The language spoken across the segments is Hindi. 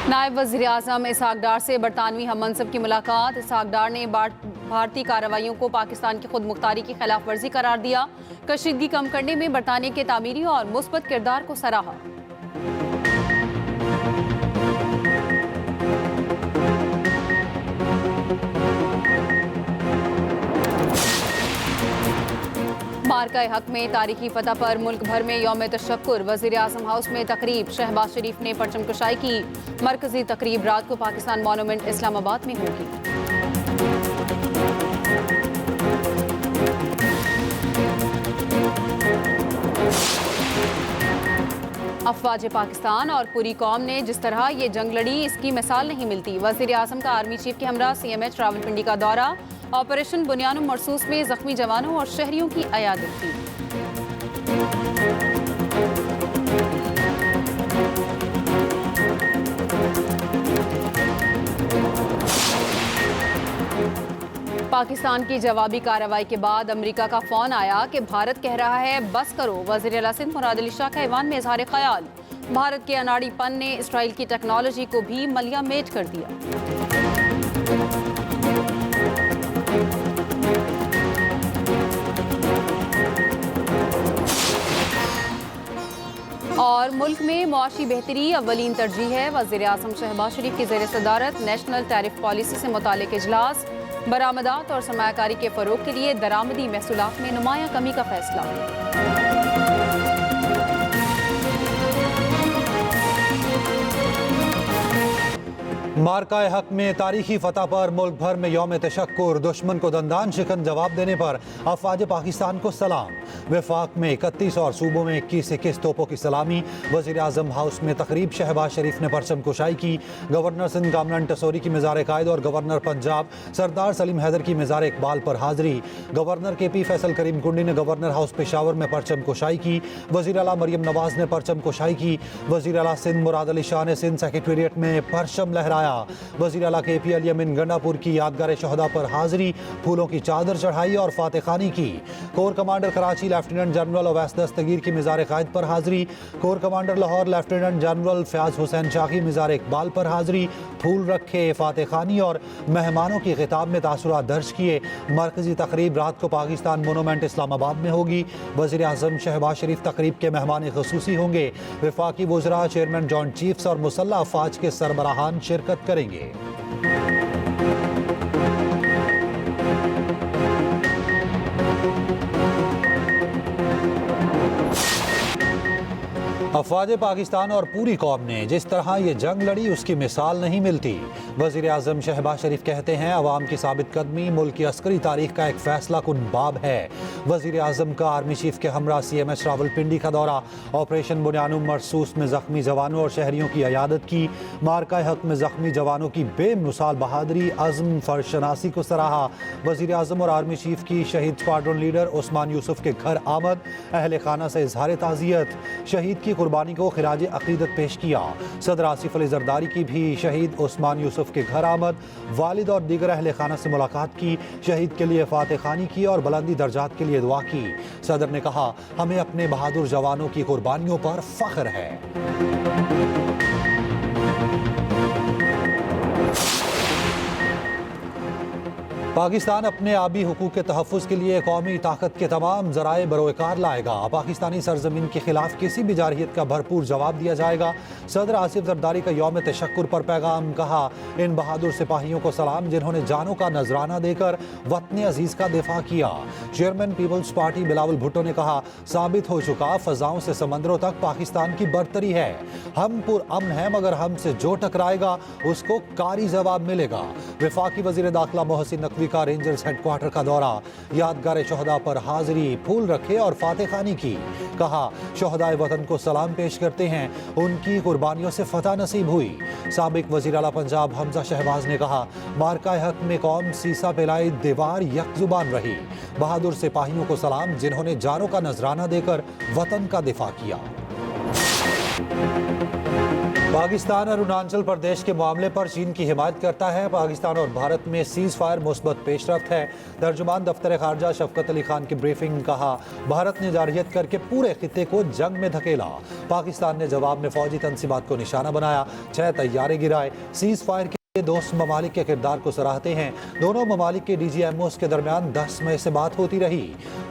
नायब वज़ीर आज़म इसहाक डार से बरतानवी हम मनसब की मुलाकात। इसहाक डार ने भारतीय कार्रवाइयों को पाकिस्तान की खुद मुख्तारी की खिलाफ वर्जी करार दिया। कशीदगी कम करने में बरतानिया के तामीरी और मुस्बत किरदार को सराहा। मार्का हक में तारीखी फतह पर मुल्क भर में यौम तशक्कुर। वज़ीर आज़म हाउस में तकरीब। शहबाज शरीफ ने परचम कुशाई की। मरकजी तकरीब रात को पाकिस्तान मॉन्यूमेंट इस्लामाबाद में होगी। अफवाज पाकिस्तान और पूरी कौम ने जिस तरह ये जंग लड़ी, इसकी मिसाल नहीं मिलती। वज़ीर आज़म का आर्मी चीफ के हमरा CMH रावलपिंडी का दौरा। ऑपरेशन बुनियानुम मरसूस में जख्मी जवानों और शहरियों की अयादत की। पाकिस्तान की जवाबी कार्रवाई के बाद अमेरिका का फोन आया कि भारत कह रहा है बस करो। वज़ीर आला सिंध मुराद अली शाह का ऐवान में इज़हार ख्याल। भारत के अनाड़ीपन ने इसराइल की टेक्नोलॉजी को भी मलिया मेट कर दिया। और मुल्क में मुआशी बेहतरी अव्वलीन तरजीह है। वज़ीर आज़म शहबाज शरीफ की ज़ेर सदारत नेशनल टैरिफ पॉलिसी से मुतालिक इजलास। बरामदात और सरमायाकारी के फ़रोग के लिए दरामदी महसूलात में नुमाया कमी का फैसला। मार्का हक में तारीखी फतह पर मुल्क भर में यौम तशक्कुर। दुश्मन को दंदान शिकन जवाब देने पर अफवाज पाकिस्तान को सलाम। वफाक में 31 और सूबों में 21 तोपों की सलामी। वज़ीर आज़म हाउस में तकरीब। शहबाज शरीफ ने परचम कुशाई की। गवर्नर सिंध कामरान टसोरी की मज़ार कायद और गवर्नर पंजाब सरदार सलीम हैदर की मज़ार इकबाल पर हाजिरी। गवर्नर KP फैसल करीम कुंडी ने गवर्नर हाउस पेशावर में परचम कुशाई की। वज़ीर आला मरियम नवाज ने परचम कुशाई की। वज़ीर आला सिंध मुराद अली शाह ने सिंध सेक्रेटेरिएट में परचम लहराया। वज़ीर आला KP अली अमीन गंडापुर की यादगार शहदा पर हाजिरी। फूलों की चादर चढ़ाई और फातह खानी की। Corps commander Karachi lieutenant general Awais Dastgir की मज़ार कायद पर हाजिरी। Corps commander Lahore lieutenant general Fayyaz Hussain Shah की मज़ार इकबाल पर हाजिरी। फूल रखे, फातह खानी और मेहमानों की खिताब में तासुरात दर्ज किए। मरकजी तकरीब रात को पाकिस्तान मोनूमेंट इस्लामाबाद में होगी। वज़ीर आज़म शहबाज शरीफ तकरीब के मेहमान ख़ुसूसी होंगे। वफाकी वज़रा, चेयरमैन जॉइंट चीफ्स और मुसल्लह अफवाज के सरबराहान शिरकत करेंगे। अफवाज पाकिस्तान और पूरी कौम ने जिस तरह ये जंग लड़ी, उसकी मिसाल नहीं मिलती। वज़ीर आज़म शहबाज शरीफ कहते हैं अवाम की साबित कदमी मुल्क की अस्करी तारीख का एक फैसला कुन बाब है। वज़ीर आज़म का आर्मी चीफ के हमरा CMH रावलपिंडी का दौरा। ऑपरेशन बुनियानुम मरसूस में जख्मी जवानों और शहरियों की अयादत की। मार्का हक में जख्मी जवानों की बेमिसाल बहादुरी, अज़्म, फर्शनासी को सराहा। वज़ीर आज़म और आर्मी चीफ की शहीद स्क्वाड्रन लीडर उस्मान यूसुफ के घर आमद। अहले खाना से इजहार ताज़ियत। शहीद की कुर्बानी को खिराज अकीदत पेश किया। सदर आसिफ अली जरदारी की भी शहीद उस्मान यूसुफ के घर आमद। वालिद और दीगर अहले खाना से मुलाकात की। शहीद के लिए फातह खानी की और बुलंदी दर्जात के लिए दुआ की। सदर ने कहा हमें अपने बहादुर जवानों की कुर्बानियों पर फख्र है। पाकिस्तान अपने आबी हुकूक के तहफ़्फ़ुज़ के लिए कौमी ताकत के तमाम ज़राए बरोकार लाएगा। पाकिस्तानी सरजमीन के खिलाफ किसी भी जारहियत का भरपूर जवाब दिया जाएगा। सदर आसिफ जरदारी का यौम तशक्कुर पर पैगाम। कहा इन बहादुर सिपाहियों को सलाम जिन्होंने जानों का नजराना देकर वतन अजीज़ का दिफा किया। चेयरमैन पीपल्स पार्टी बिलावल भुट्टो ने कहा साबित हो चुका फ़ज़ाओं से समंदरों तक पाकिस्तान की बरतरी है। हम पुरअमन हैं मगर हमसे जो टकराएगा उसको कारी जवाब मिलेगा। वफाकी वज़ीर दाखिला मोहसिन नकवी का रेंजर्स हेडक्वार्टर का दौरा। यादगार शहदा पर हाजिरी, फूल रखे और फातह खानी की। कहा शहदाए वतन को सलाम पेश करते हैं, उनकी कुर्बानियों से फतह नसीब हुई। साबिक वज़ीर आला पंजाब हमजा शहबाज ने कहा मार्का हक में कौम सीसा पिलाई दीवार यकजुबान रही। बहादुर सिपाहियों को सलाम जिन्होंने जानों का नजराना देकर वतन का दिफा किया। पाकिस्तान अरुणाचल प्रदेश के मामले पर चीन की हिमायत करता है। पाकिस्तान और भारत में सीज फायर मुस्बत पेशरफ्त है। तर्जुमान दफ्तर खारजा शफकत अली खान की ब्रीफिंग, कहा भारत ने जारहियत करके पूरे खित्ते को जंग में धकेला। पाकिस्तान ने जवाब में फौजी तंसीबात को निशाना बनाया, 6 तैयारे गिराए। सीज फायर के दोस्त ममालिक के किरदार को सराहते हैं। दोनों ममालिक के DGMOs के दरमियान 10 मई से बात होती रही।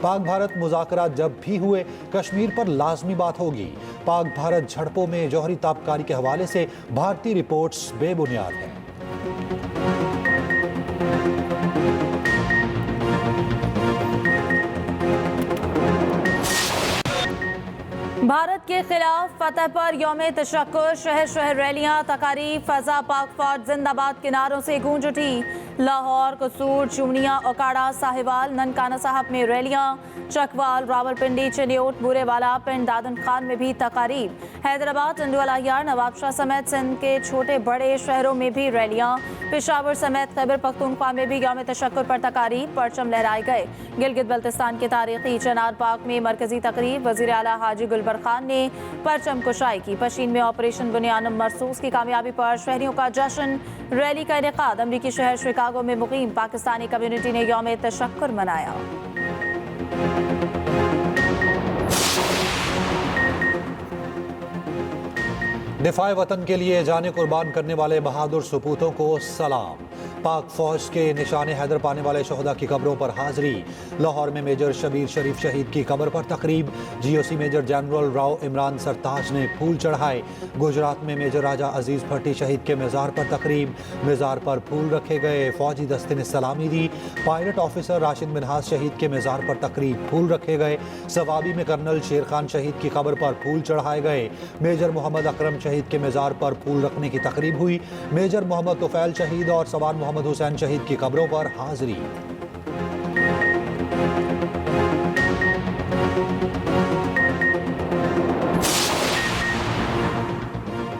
पाक भारत मुज़ाकरात जब भी हुए कश्मीर पर लाजमी बात होगी। पाक भारत झड़पों में जौहरी ताबकारी के हवाले से भारतीय रिपोर्ट्स बेबुनियाद हैं। भारत के खिलाफ फतह पर यौम तशक्कुर, शहर शहर रैलियां, तकारीब, फजा पाक फौज जिंदाबाद के नारों से गूंज उठी। लाहौर, कसूर, चुमनिया, ओकाड़ा, साहिवाल, ननकाना साहब में रैलियां, चकवाल, रावलपिंडी, चिन्योट, बुरेवाला, पिंड दादन खान में भी तकारीब। हैदराबाद, टंडवालाहियार, नवाबशाह समेत सिंध के छोटे बड़े शहरों में भी रैलियां। पेशावर समेत खैबर पख्तूनख्वा में भी यौम तशक्कुर पर तकारीब, परचम लहराए गए। गिलगित बल्तिस्तान के तारीखी चनार पार्क में मरकजी तकरीब, वजीर आला हाजी गुलबर खान ने परचम कुशाई की। पशीन में ऑपरेशन बुनियानम मरसूस की कामयाबी पर शहरियों का जश्न, रैली का इनेकाद। अमरीकी शहर शिकागो में मुकीम पाकिस्तानी कम्युनिटी ने यौम तशक्कुर मनाया। दिफाए वतन के लिए जाने कुर्बान करने वाले बहादुर सपूतों को सलाम। पाक फौज के निशाने हैदर पाने वाले शहदा की कब्रों पर हाजिरी। लाहौर में मेजर शबीर शरीफ शहीद की कब्र पर तकरीब। GOC major general Rao Imran Sartaj ने फूल चढ़ाए। गुजरात में मेजर राजा अजीज भट्टी शहीद के मज़ार पर तकरीब, मज़ार पर फूल रखे गए। फौजी दस्ते ने सलामी दी। पायलट ऑफिसर राशिद मिन्हाज शहीद के मज़ार पर तकरीब, फूल रखे गए। सवाबी में कर्नल शेर खान शहीद की कब्र पर फूल चढ़ाए गए। मेजर मोहम्मद अकरम शहीद के मज़ार पर फूल रखने की तकरीब हुई। मेजर मोहम्मद तुफैल शहीद और सवार मोहम्मद हुसैन शहीद की कब्रों पर हाजिरी।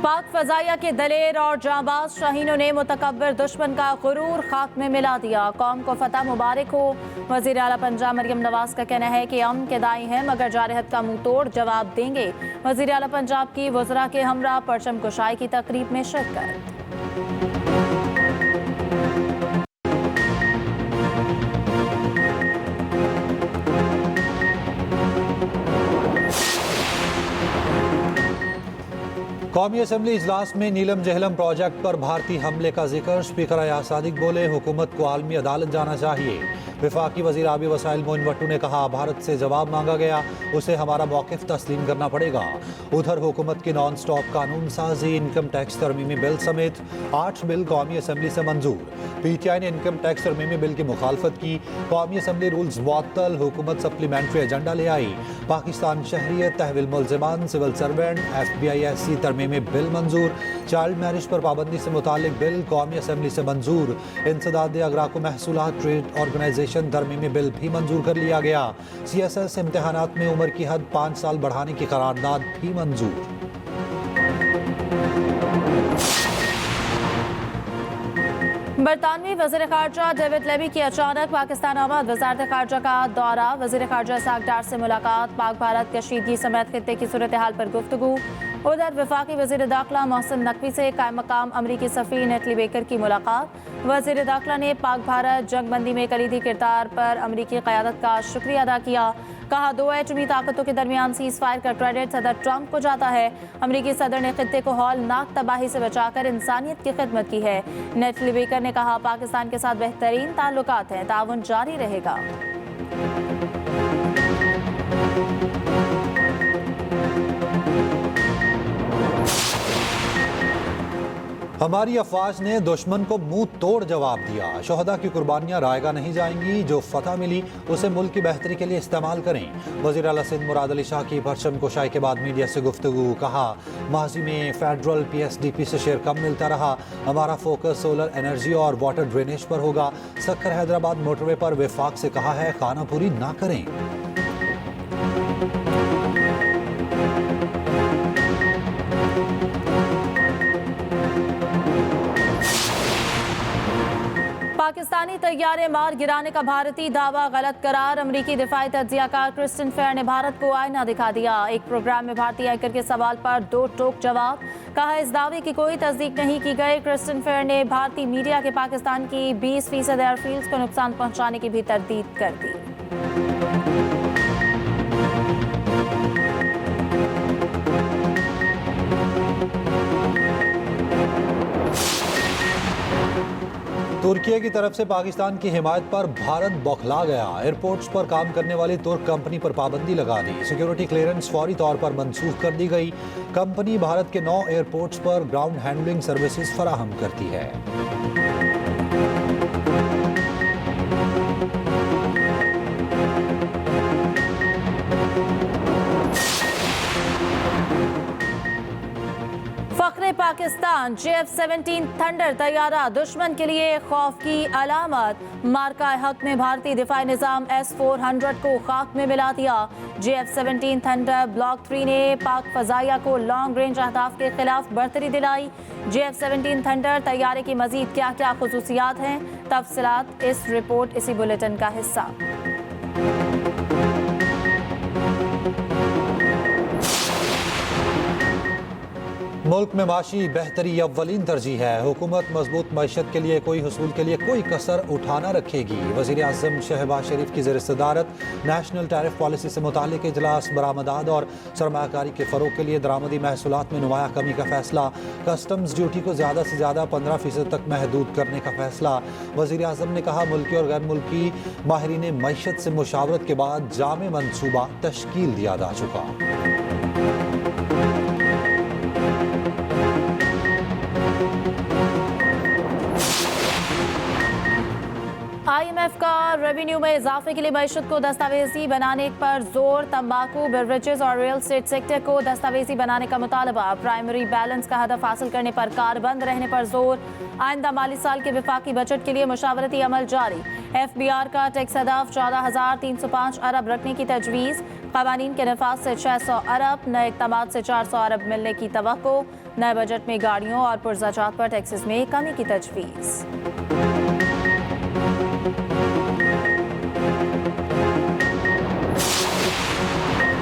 पाक फजाइया के दलेर और जांबाज शाहीनों ने मुतकब्बिर दुश्मन का गुरूर खाक में मिला दिया। कौम को फतह मुबारक हो। वज़ीर आला पंजाब मरियम नवाज का कहना है कि अमन के दाई हैं मगर जारहत का मुंह तोड़ जवाब देंगे। वज़ीर आला पंजाब की वज़रा के हमरा परचम कुशाई की तकरीब में शिरकत। कौमी असम्बली इजलास में नीलम जहलम प्रोजेक्ट पर भारतीय हमले का जिक्र। स्पीकर अयाज सादिक बोले, हुकूमत को आलमी अदालत जाना चाहिए। वफाकी वज़ीर आबी वसाइल मोइन भट्टू ने कहा, भारत से जवाब मांगा गया, उसे हमारा मौक़िफ़ तस्लीम करना पड़ेगा। उधर हुकूमत की नॉन स्टॉप कानून साजी, इनकम टैक्स तरमीमी बिल समेत 8 बिल कौमी असम्बली से मंजूर। PTI ने इनकम टैक्स तरमीमी बिल की मुखालफत की। कौमी असम्बली रूल्स मुअत्तल, हुकूमत सप्लीमेंट्री एजेंडा ले आई। पाकिस्तान शहरियत, तहवील मुल्ज़िमान, सिविल सर्वेंट, FBISC तरमीमी बिल मंजूर। चाइल्ड मैरिज पर पाबंदी से मुतालिक बिल कौमी असम्बली से मंजूर। इंसदाद अगराको महसूलात ट्रेड ऑर्गेनाइजेशन तरमीमी बिल भी मंजूर कर लिया गया। CSS इम्तिहानात में उम्र की हद 5 साल बढ़ाने की करारदाद भी मंजूर। बरतानवी वज़ीर ख़ारजा डेविड लेवी की अचानक पाकिस्तान आमद। वज़ारत ख़ारजा का दौरा, वज़ीर ख़ारजा इस्हाक़ डार से मुलाकात, पाक भारत कशीदगी समेत खित्ते की सूरत हाल पर गुफ्तगू। उधर वफाकी वज़ीर दाखिला मोहसिन नकवी से कायम मकाम अमरीकी सफ़ीर नेटली बेकर की मुलाकात। वज़ीर दाखिला ने पाक भारत जंगबंदी में कलीदी किरदार पर अमरीकी क़यादत का शुक्रिया अदा किया। कहा, 2 एटमी ताकतों के दरमियान सीज़ फायर का क्रेडिट सदर ट्रंप को जाता है। अमरीकी सदर ने खित्ते को हौलनाक तबाही से बचाकर इंसानियत की खिदमत की है। नेटली बेकर ने कहा, पाकिस्तान के साथ बेहतरीन ताल्लुकात हैं, ताउन जारी रहेगा। हमारी अफवाज ने दुश्मन को मुंह तोड़ जवाब दिया। शहदा की कुर्बानियां रायगा नहीं जाएंगी, जो फतह मिली उसे मुल्क की बेहतरी के लिए इस्तेमाल करें। वज़ीर आला सिंध मुराद अली शाह की परचम कुशाई के बाद मीडिया से गुफ्तगू। कहा, माजी में फेडरल PSDP से शेयर कम मिलता रहा, हमारा फोकस सोलर एनर्जी और वाटर ड्रेनेज पर होगा। सक्कर हैदराबाद मोटरवे पर वफाक से कहा है, खानापुरी ना करें। पाकिस्तानी तैयारे मार गिराने का भारतीय दावा गलत करार। अमरीकी दिफाई तज्जियाकार क्रिस्टन फेयर ने भारत को आईना दिखा दिया। एक प्रोग्राम में भारतीय एंकर के सवाल पर दो टोक जवाब। कहा इस दावे की कोई तस्दीक नहीं की गई। क्रिस्टन फेयर ने भारतीय मीडिया के पाकिस्तान की 20% एयरफील्ड्स को नुकसान पहुंचाने की भी तरदीद कर दी। तुर्की की तरफ से पाकिस्तान की हिमायत पर भारत बौखला गया। एयरपोर्ट्स पर काम करने वाली तुर्क कंपनी पर पाबंदी लगा दी। सिक्योरिटी क्लियरेंस फौरी तौर पर मनसूख कर दी गई। कंपनी भारत के 9 एयरपोर्ट्स पर ग्राउंड हैंडलिंग सर्विसेज फराहम करती है। फख्रे पाकिस्तान JF-17 थंडर तैयारा दुश्मन के लिए खौफ की अलामत। मार्का हक में भारतीय दिफाई निजाम S-400 को खाक में मिला दिया। JF-17 थंडर ब्लॉक 3 ने पाक फजाइया को लॉन्ग रेंज अहदाफ के खिलाफ बरतरी दिलाई। JF-17 थंडर तैयारे की मजीद क्या क्या खुसूसियात हैं, तफसीलात इस रिपोर्ट इसी बुलेटिन का हिस्सा। मुल्क में माशी बेहतरी अव्वलीन तरजीह है। हुकूमत मजबूत मईशत के लिए कोई हसूल के लिए कोई कसर उठाना रखेगी। वज़ीर आज़म शहबाज शरीफ की ज़ेर सदारत नेशनल टैरिफ पॉलिसी से मुतालिक इजलास। बरामदात और सरमाकारी के फ़रोग के लिए दरामदी महसूलात में नुमाया कमी का फैसला। कस्टम्स ड्यूटी को ज़्यादा से ज़्यादा 15% तक महदूद करने का फैसला। वज़ीर आज़म ने कहा मुल्की और गैर मुल्की माहिरीन मईशत से मुशावरत के बाद जामे मनसूबा तश्कील दिया जा चुका। IMF का रेवेन्यू में इजाफे के लिए मईशत को दस्तावेजी बनाने पर जोर। तंबाकू, बेवरेजेस और रियल एस्टेट सेक्टर को दस्तावेजी बनाने का मुतालबा। प्राइमरी बैलेंस का हदफ हासिल करने पर कारबंद रहने पर जोर। आइंदा माली साल के विफाकी बजट के लिए मुशावरती अमल जारी। FBR का टैक्स हदफ 14,305 अरब रखने की तजवीज़। क़वानीन के नफाज से 600 अरब, नए इक़दामात से 400 अरब मिलने की तवक्को। नए बजट में गाड़ियों और पुर्ज़ाजात पर टैक्सेस में कमी की तजवीज़।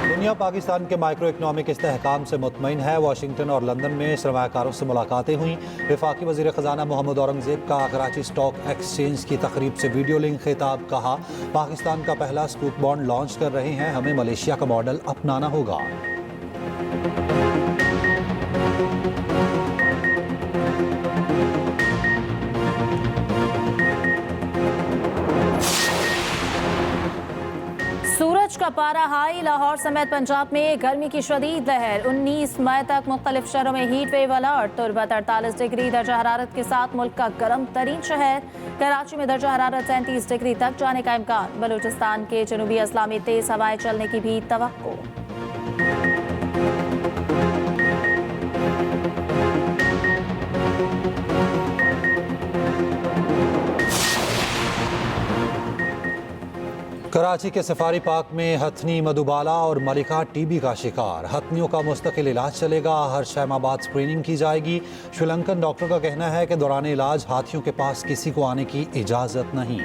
दुनिया पाकिस्तान के माइक्रो इकनॉमिक इस्तेहकाम से मुतमईन है। वाशिंगटन और लंदन में सरमायाकारों से मुलाकातें हुई। वफाकी वज़ीर ख़जाना मोहम्मद औरंगज़ेब का कराची स्टॉक एक्सचेंज की तकरीब से वीडियो लिंक खिताब। कहा पाकिस्तान का पहला स्कूट बॉन्ड लॉन्च कर रहे हैं, हमें मलेशिया का मॉडल अपनाना होगा। सूरज का पारा हाई। लाहौर समेत पंजाब में गर्मी की शदीद लहर। 19 मई तक मुख्तलिफ शहरों में हीट वेव अलर्ट। तुरबत 48 डिग्री दर्जा हरारत के साथ मुल्क का गर्म तरीन शहर। कराची में दर्जा हरारत 37 डिग्री तक जाने का इम्कान। बलूचिस्तान के जनूबी अजला में तेज हवाएं चलने की भी तवक्को। कराची के सफारी पार्क में हथनी, मधुबाला और मलिका टीबी का शिकार। हथनियों का मुस्तकिल इलाज चलेगा। हर 6 माह बाद स्क्रीनिंग की जाएगी। श्रीलंकन डॉक्टर का कहना है कि दौरान इलाज हाथियों के पास किसी को आने की इजाज़त नहीं।